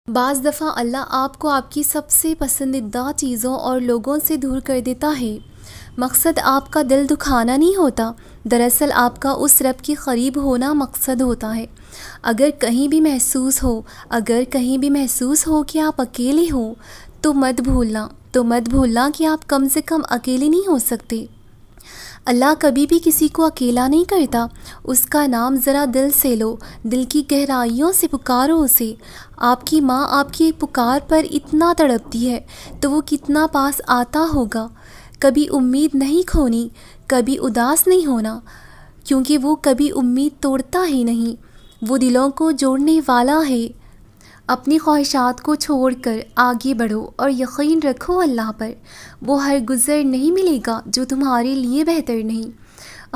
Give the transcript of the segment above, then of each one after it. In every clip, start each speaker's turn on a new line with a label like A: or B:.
A: بعض دفعہ اللہ آپ کو آپ کی سب سے پسندیدہ چیزوں اور لوگوں سے دور کر دیتا ہے۔ مقصد آپ کا دل دکھانا نہیں ہوتا، دراصل آپ کا اس رب کے قریب ہونا مقصد ہوتا ہے۔ اگر کہیں بھی محسوس ہو کہ آپ اکیلے ہو تو مت بھولنا کہ آپ کم سے کم اکیلے نہیں ہو سکتے۔ اللہ کبھی بھی کسی کو اکیلا نہیں کرتا۔ اس کا نام ذرا دل سے لو، دل کی گہرائیوں سے پکارو اسے۔ آپ کی ماں آپ کی پکار پر اتنا تڑپتی ہے تو وہ کتنا پاس آتا ہوگا۔ کبھی امید نہیں کھونی، کبھی اداس نہیں ہونا، کیونکہ وہ کبھی امید توڑتا ہی نہیں، وہ دلوں کو جوڑنے والا ہے۔ اپنی خواہشات کو چھوڑ کر آگے بڑھو اور یقین رکھو اللہ پر، وہ ہر گزر نہیں ملے گا جو تمہارے لیے بہتر نہیں۔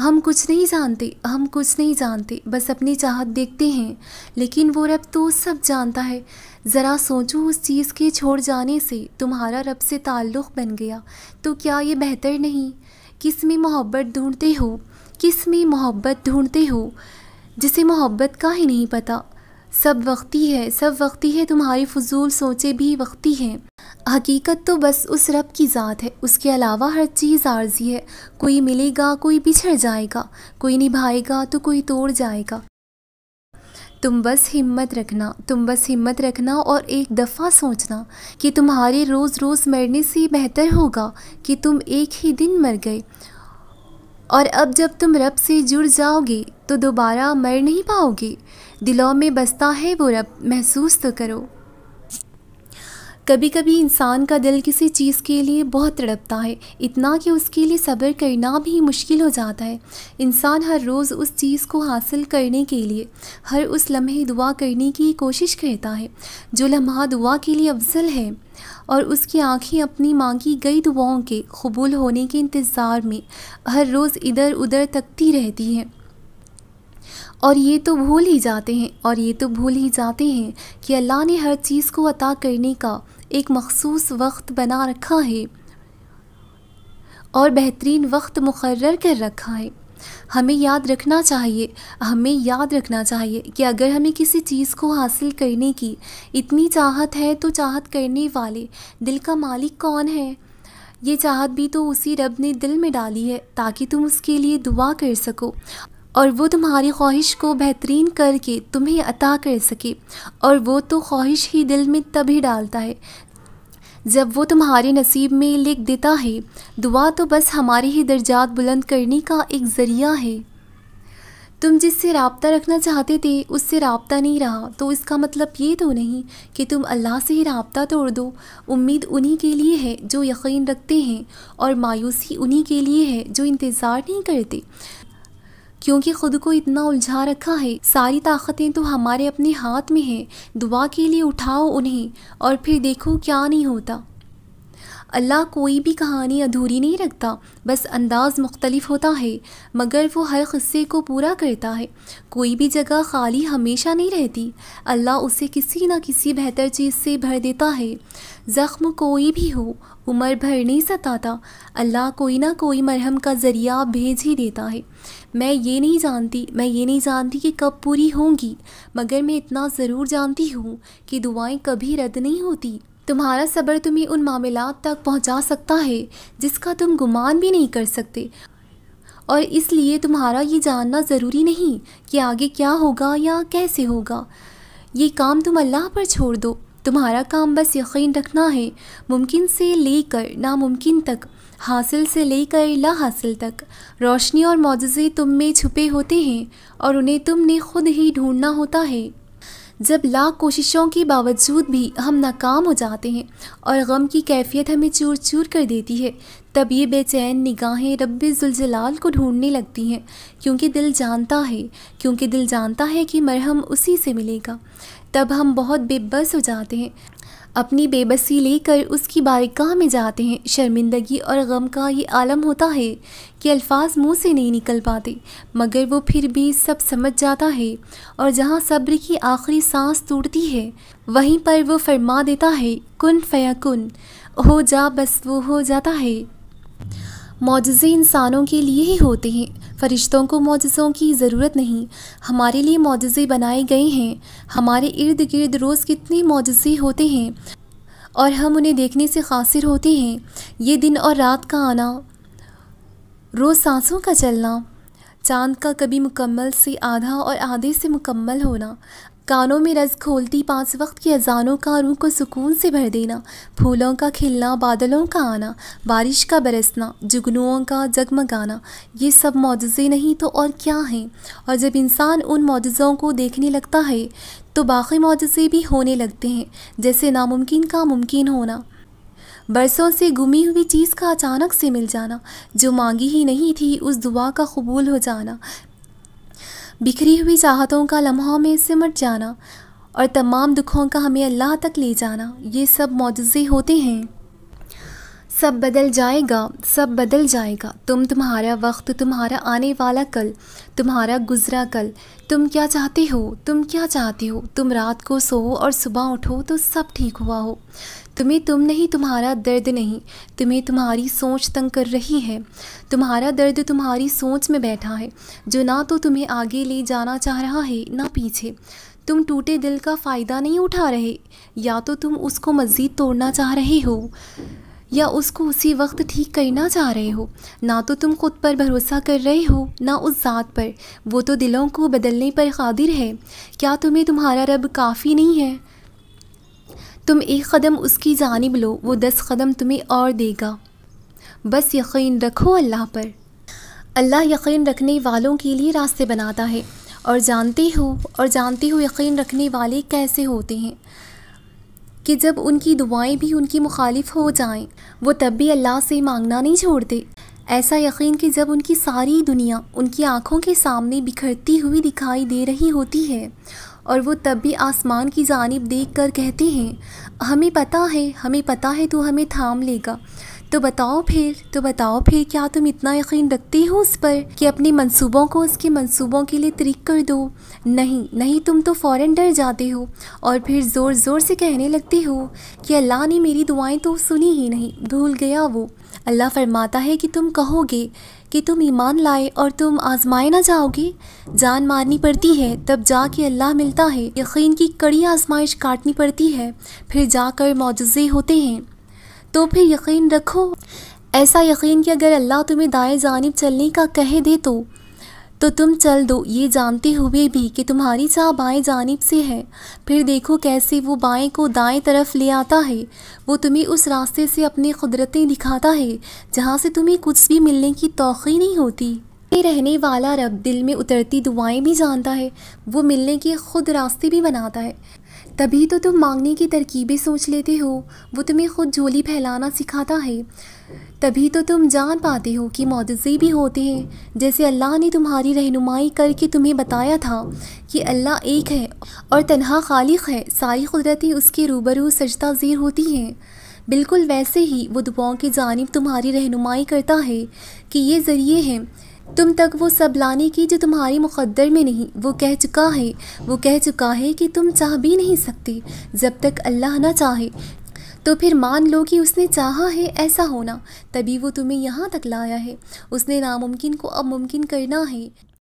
A: ہم کچھ نہیں جانتے، بس اپنی چاہت دیکھتے ہیں، لیکن وہ رب تو سب جانتا ہے۔ ذرا سوچو، اس چیز کے چھوڑ جانے سے تمہارا رب سے تعلق بن گیا تو کیا یہ بہتر نہیں؟ کس میں محبت ڈھونڈتے ہو جسے محبت کا ہی نہیں پتہ؟ سب وقتی ہے، تمہاری فضول سوچیں بھی وقتی ہیں۔ حقیقت تو بس اس رب کی ذات ہے، اس کے علاوہ ہر چیز عارضی ہے۔ کوئی ملے گا، کوئی بچھڑ جائے گا، کوئی نبھائے گا تو کوئی توڑ جائے گا۔ تم بس ہمت رکھنا اور ایک دفعہ سوچنا کہ تمہارے روز مرنے سے بہتر ہوگا کہ تم ایک ہی دن مر گئے۔ اور اب جب تم رب سے جڑ جاؤ گے تو دوبارہ مر نہیں پاؤ گے۔ دلوں میں بستا ہے وہ رب، محسوس تو کرو۔ کبھی کبھی انسان کا دل کسی چیز کے لیے بہت تڑپتا ہے، اتنا کہ اس کے لیے صبر کرنا بھی مشکل ہو جاتا ہے۔ انسان ہر روز اس چیز کو حاصل کرنے کے لیے ہر اس لمحے دعا کرنے کی کوشش کرتا ہے جو لمحہ دعا کے لیے افضل ہے، اور اس کی آنکھیں اپنی مانگی گئی دعاؤں کے قبول ہونے کے انتظار میں ہر روز ادھر ادھر تکتی رہتی ہیں۔ اور یہ تو بھول ہی جاتے ہیں کہ اللہ نے ہر چیز کو عطا کرنے کا ایک مخصوص وقت بنا رکھا ہے اور بہترین وقت مقرر کر رکھا ہے۔ ہمیں یاد رکھنا چاہیے کہ اگر ہمیں کسی چیز کو حاصل کرنے کی اتنی چاہت ہے تو چاہت کرنے والے دل کا مالک کون ہے؟ یہ چاہت بھی تو اسی رب نے دل میں ڈالی ہے تاکہ تم اس کے لیے دعا کر سکو، اور وہ تمہاری خواہش کو بہترین کر کے تمہیں عطا کر سکے۔ اور وہ تو خواہش ہی دل میں تبھی ڈالتا ہے جب وہ تمہارے نصیب میں لکھ دیتا ہے۔ دعا تو بس ہمارے ہی درجات بلند کرنے کا ایک ذریعہ ہے۔ تم جس سے رابطہ رکھنا چاہتے تھے اس سے رابطہ نہیں رہا تو اس کا مطلب یہ تو نہیں کہ تم اللہ سے ہی رابطہ توڑ دو۔ امید انہی کے لیے ہے جو یقین رکھتے ہیں، اور مایوسی انہی کے لیے ہے جو انتظار نہیں کرتے، کیونکہ خود کو اتنا الجھا رکھا ہے۔ ساری طاقتیں تو ہمارے اپنے ہاتھ میں ہیں، دعا کے لیے اٹھاؤ انہیں اور پھر دیکھو کیا نہیں ہوتا۔ اللہ کوئی بھی کہانی ادھوری نہیں رکھتا، بس انداز مختلف ہوتا ہے، مگر وہ ہر قصے کو پورا کرتا ہے۔ کوئی بھی جگہ خالی ہمیشہ نہیں رہتی، اللہ اسے کسی نہ کسی بہتر چیز سے بھر دیتا ہے۔ زخم کوئی بھی ہو، عمر بھر نہیں ستاتا، اللہ کوئی نہ کوئی مرہم کا ذریعہ بھیج ہی دیتا ہے۔ میں یہ نہیں جانتی کہ کب پوری ہوں گی، مگر میں اتنا ضرور جانتی ہوں کہ دعائیں کبھی رد نہیں ہوتی۔ تمہارا صبر تمہیں ان معاملات تک پہنچا سکتا ہے جس کا تم گمان بھی نہیں کر سکتے، اور اس لیے تمہارا یہ جاننا ضروری نہیں کہ آگے کیا ہوگا یا کیسے ہوگا۔ یہ کام تم اللہ پر چھوڑ دو، تمہارا کام بس یقین رکھنا ہے، ممکن سے لے کر ناممکن تک، حاصل سے لے کر لا حاصل تک۔ روشنی اور معجزے تم میں چھپے ہوتے ہیں اور انہیں تم نے خود ہی ڈھونڈنا ہوتا ہے۔ جب لاکھ کوششوں کے باوجود بھی ہم ناکام ہو جاتے ہیں اور غم کی کیفیت ہمیں چور چور کر دیتی ہے، تب یہ بے چین نگاہیں رب ذوالجلال کو ڈھونڈنے لگتی ہیں، کیونکہ دل جانتا ہے کہ مرہم اسی سے ملے گا۔ تب ہم بہت بے بس ہو جاتے ہیں، اپنی بے بسی لے کر اس کی بارگاہ میں جاتے ہیں۔ شرمندگی اور غم کا یہ عالم ہوتا ہے کہ الفاظ منہ سے نہیں نکل پاتے، مگر وہ پھر بھی سب سمجھ جاتا ہے، اور جہاں صبر کی آخری سانس ٹوٹتی ہے وہیں پر وہ فرما دیتا ہے کن فیکن، ہو جا، بس وہ ہو جاتا ہے۔ معجزے انسانوں کے لیے ہی ہوتے ہیں، فرشتوں کو معجزوں کی ضرورت نہیں، ہمارے لیے معجزے بنائے گئے ہیں۔ ہمارے ارد گرد روز کتنے معجزے ہوتے ہیں اور ہم انہیں دیکھنے سے قاصر ہوتے ہیں۔ یہ دن اور رات کا آنا، روز سانسوں کا چلنا، چاند کا کبھی مکمل سے آدھا اور آدھے سے مکمل ہونا، کانوں میں رز کھولتی 5 وقت کی اذانوں کا روح کو سکون سے بھر دینا، پھولوں کا کھلنا، بادلوں کا آنا، بارش کا برسنا، جگنوؤں کا جگمگانا، یہ سب معجزے نہیں تو اور کیا ہیں؟ اور جب انسان ان معجزوں کو دیکھنے لگتا ہے تو باقی معجزے بھی ہونے لگتے ہیں، جیسے ناممکن کا ممکن ہونا، برسوں سے گمی ہوئی چیز کا اچانک سے مل جانا، جو مانگی ہی نہیں تھی اس دعا کا قبول ہو جانا، بکھری ہوئی چاہتوں کا لمحوں میں سمٹ جانا اور تمام دکھوں کا ہمیں اللہ تک لے جانا، یہ سب معجزے ہوتے ہیں۔ سب بدل جائے گا، سب بدل جائے گا، تمہارا وقت، تمہارا آنے والا کل، تمہارا گزرا کل، تم کیا چاہتے ہو، تم کیا چاہتے ہو، تم رات کو سو اور صبح اٹھو تو سب ٹھیک ہوا ہو، تمہیں تم نہیں، تمہارا درد نہیں، تمہیں تمہاری سوچ تنگ کر رہی ہے، تمہارا درد تمہاری سوچ میں بیٹھا ہے جو نہ تو تمہیں آگے لے جانا چاہ رہا ہے نہ پیچھے، تم ٹوٹے دل کا فائدہ نہیں اٹھا رہے، یا تو تم اس کو مزید توڑنا چاہ رہے ہو یا اس کو اسی وقت ٹھیک کرنا چاہ رہے ہو، نہ تو تم خود پر بھروسہ کر رہے ہو نہ اس ذات پر، وہ تو دلوں کو بدلنے پر قادر ہے، کیا تمہیں تمہارا رب کافی نہیں ہے؟ تم 1 قدم اس کی جانب لو، وہ 10 قدم تمہیں اور دے گا، بس یقین رکھو اللہ پر۔ اللہ یقین رکھنے والوں کے لیے راستے بناتا ہے، اور جانتے ہو یقین رکھنے والے کیسے ہوتے ہیں کہ جب ان کی دعائیں بھی ان کی مخالف ہو جائیں وہ تب بھی اللہ سے مانگنا نہیں چھوڑتے، ایسا یقین کہ جب ان کی ساری دنیا ان کی آنکھوں کے سامنے بکھرتی ہوئی دکھائی دے رہی ہوتی ہے اور وہ تب بھی آسمان کی جانب دیکھ کر کہتے ہیں ہمیں پتہ ہے تو ہمیں تھام لے گا، تو بتاؤ پھر کیا تم اتنا یقین رکھتے ہو اس پر کہ اپنے منصوبوں کو اس کے منصوبوں کے لیے طریق کر دو؟ نہیں، تم تو فوراً ڈر جاتے ہو اور پھر زور زور سے کہنے لگتے ہو کہ اللہ نے میری دعائیں تو سنی ہی نہیں، بھول گیا وہ۔ اللہ فرماتا ہے کہ تم کہو گے کہ تم ایمان لائے اور تم آزمائے نہ جاؤ گے، جان مارنی پڑتی ہے تب جا کے اللہ ملتا ہے، یقین کی کڑی آزمائش کاٹنی پڑتی ہے پھر جا کر معجزے ہوتے ہیں، تو پھر یقین رکھو، ایسا یقین کہ اگر اللہ تمہیں دائیں جانب چلنے کا کہہ دے تو تم چل دو، یہ جانتے ہوئے بھی کہ تمہاری چاہ بائیں جانب سے ہے، پھر دیکھو کیسے وہ بائیں کو دائیں طرف لے آتا ہے، وہ تمہیں اس راستے سے اپنی قدرتیں دکھاتا ہے جہاں سے تمہیں کچھ بھی ملنے کی توقع نہیں ہوتی۔ رہنے والا رب دل میں اترتی دعائیں بھی جانتا ہے، وہ ملنے کے خود راستے بھی بناتا ہے، تبھی تو تم مانگنے کی ترکیبیں سوچ لیتے ہو، وہ تمہیں خود جھولی پھیلانا سکھاتا ہے، تبھی تو تم جان پاتے ہو کہ معجزے بھی ہوتے ہیں، جیسے اللہ نے تمہاری رہنمائی کر کے تمہیں بتایا تھا کہ اللہ ایک ہے اور تنہا خالق ہے، ساری قدرتیں اس کے روبرو سجدہ زیر ہوتی ہیں، بالکل ویسے ہی وہ دعاؤں کی جانب تمہاری رہنمائی کرتا ہے کہ یہ ذریعے ہیں تم تک وہ سب لانے کی جو تمہاری مقدر میں نہیں، وہ کہہ چکا ہے کہ تم چاہ بھی نہیں سکتے جب تک اللہ نہ چاہے، تو پھر مان لو کہ اس نے چاہا ہے ایسا ہونا، تبھی وہ تمہیں یہاں تک لایا ہے، اس نے ناممکن کو اب ممکن کرنا ہے۔